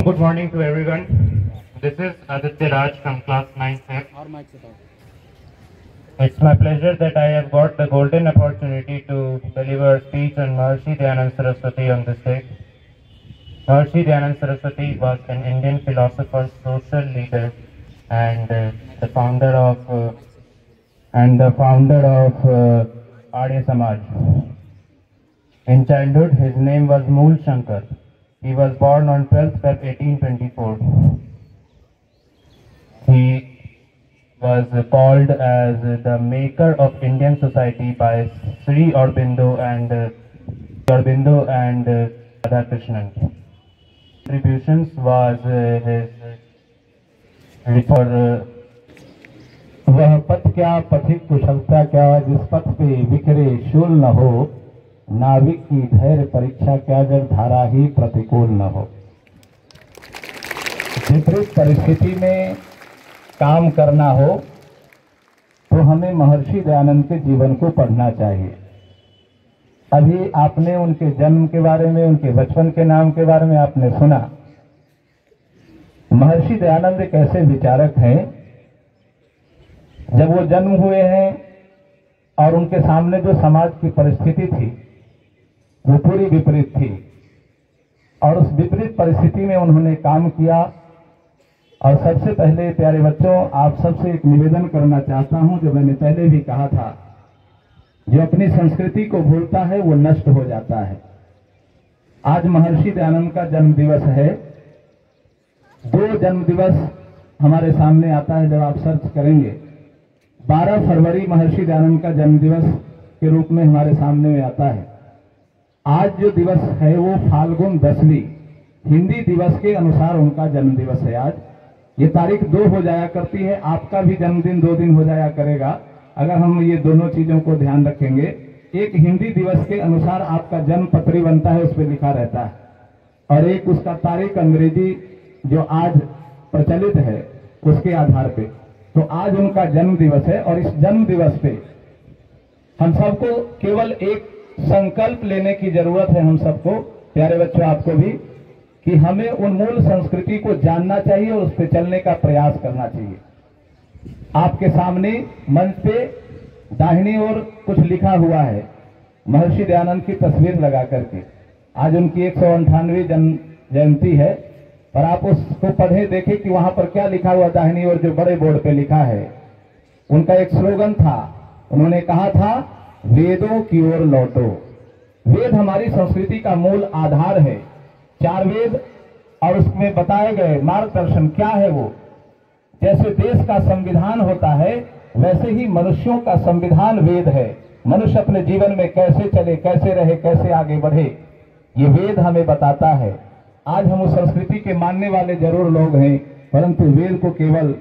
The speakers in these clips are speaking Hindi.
Good morning to everyone. This is Aditya Raj from class 9th. It's my pleasure that I have got the golden opportunity to deliver a speech on Maharshi Dayanand Saraswati on this day. Maharshi Dayanand Saraswati was an Indian philosopher, social leader, and the founder of Arya Samaj. In childhood, his name was Mool Shankar. He was born on 12th February 1824. He was called as the maker of Indian society by Sri Aurobindo and Radhakrishnan. Contributions was his for वह पथ क्या पथिक कुशलता क्या जिस पथ पे विखरे शूल न हो, नाविक की धैर्य परीक्षा क्या जब धारा ही प्रतिकूल न हो। विपरीत परिस्थिति में काम करना हो तो हमें महर्षि दयानंद के जीवन को पढ़ना चाहिए। अभी आपने उनके जन्म के बारे में, उनके बचपन के नाम के बारे में आपने सुना। महर्षि दयानंद एक ऐसे विचारक हैं, जब वो जन्म हुए हैं और उनके सामने जो समाज की परिस्थिति थी वो पूरी विपरीत थी, और उस विपरीत परिस्थिति में उन्होंने काम किया। और सबसे पहले प्यारे बच्चों, आप सबसे एक निवेदन करना चाहता हूं, जो मैंने पहले भी कहा था, जो अपनी संस्कृति को भूलता है वो नष्ट हो जाता है। आज महर्षि दयानंद का जन्म दिवस है। 2 जन्म दिवस हमारे सामने आता है, जब आप सर्च करेंगे 12 फरवरी महर्षि दयानंद का जन्म दिवस के रूप में हमारे सामने में आता है। आज जो दिवस है वो फाल्गुन 10वीं हिंदी दिवस के अनुसार उनका जन्म दिवस है। आज ये तारीख 2 हो जाया करती है, आपका भी जन्मदिन 2 दिन हो जाया करेगा अगर हम ये दोनों चीजों को ध्यान रखेंगे। एक हिंदी दिवस के अनुसार आपका जन्म पत्री बनता है, उस पर लिखा रहता है, और एक उसका तारीख अंग्रेजी जो आज प्रचलित है उसके आधार पे। तो आज उनका जन्म दिवस है, और इस जन्म दिवस पे हम सबको केवल एक संकल्प लेने की जरूरत है। हम सबको, प्यारे बच्चों आपको भी, कि हमें उन मूल संस्कृति को जानना चाहिए और उस पर चलने का प्रयास करना चाहिए। आपके सामने मंच पे दाहिनी ओर कुछ लिखा हुआ है, महर्षि दयानंद की तस्वीर लगा करके। आज उनकी 198वीं जन्म जयंती है, और आप उसको पढ़े देखें कि वहां पर क्या लिखा हुआ दाहिनी ओर जो बड़े बोर्ड पे लिखा है। उनका एक स्लोगन था, उन्होंने कहा था, वेदों की ओर लौटो। वेद हमारी संस्कृति का मूल आधार है। 4 वेद और उसमें बताए गए मार्गदर्शन क्या है वो। जैसे देश का संविधान होता है, वैसे ही मनुष्यों का संविधान वेद है। मनुष्य अपने जीवन में कैसे चले, कैसे रहे, कैसे आगे बढ़े, ये वेद हमें बताता है। आज हम उस संस्कृति के मानने वाले जरूर लोग हैं, परंतु वेद को केवल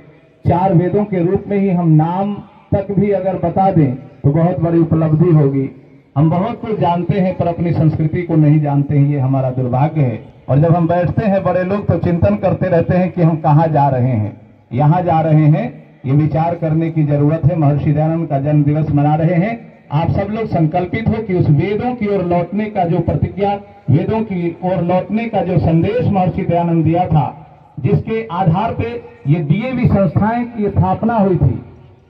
4 वेदों के रूप में ही हम नाम तक भी अगर बता दें तो बहुत बड़ी उपलब्धि होगी। हम बहुत कुछ जानते हैं पर अपनी संस्कृति को नहीं जानते हैं, ये हमारा दुर्भाग्य है। और जब हम बैठते हैं बड़े लोग तो चिंतन करते रहते हैं कि हम कहाँ जा रहे हैं, यहाँ जा रहे हैं। ये विचार करने की जरूरत है। महर्षि दयानंद का जन्म दिवस मना रहे हैं। आप सब लोग संकल्पित हो कि उस वेदों की ओर लौटने का जो प्रतिज्ञा, वेदों की ओर लौटने का जो संदेश महर्षि दयानंद दिया था, जिसके आधार पे ये डीएवी संस्थाएं की स्थापना हुई थी।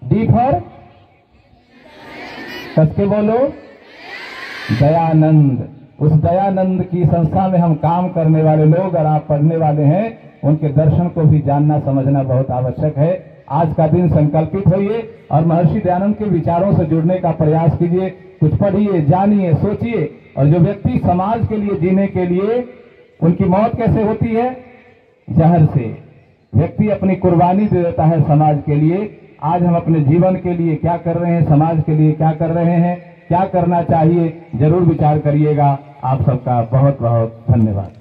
डी फॉर कसके बोलो, दयानंद। उस दयानंद की संस्था में हम काम करने वाले लोग और आप पढ़ने वाले हैं, उनके दर्शन को भी जानना समझना बहुत आवश्यक है। आज का दिन संकल्पित होइए और महर्षि दयानंद के विचारों से जुड़ने का प्रयास कीजिए। कुछ पढ़िए, जानिए, सोचिए, और जो व्यक्ति समाज के लिए जीने के लिए उनकी मौत कैसे होती है? जहर से। व्यक्ति अपनी कुर्बानी दे देता है समाज के लिए। आज हम अपने जीवन के लिए क्या कर रहे हैं, समाज के लिए क्या कर रहे हैं, क्या करना चाहिए, जरूर विचार करिएगा। आप सबका बहुत बहुत धन्यवाद।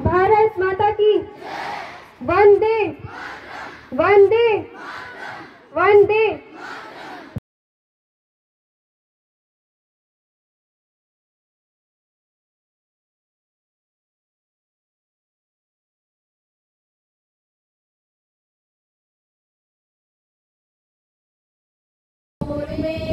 भारत माता की वंदे वंदे वंदे। में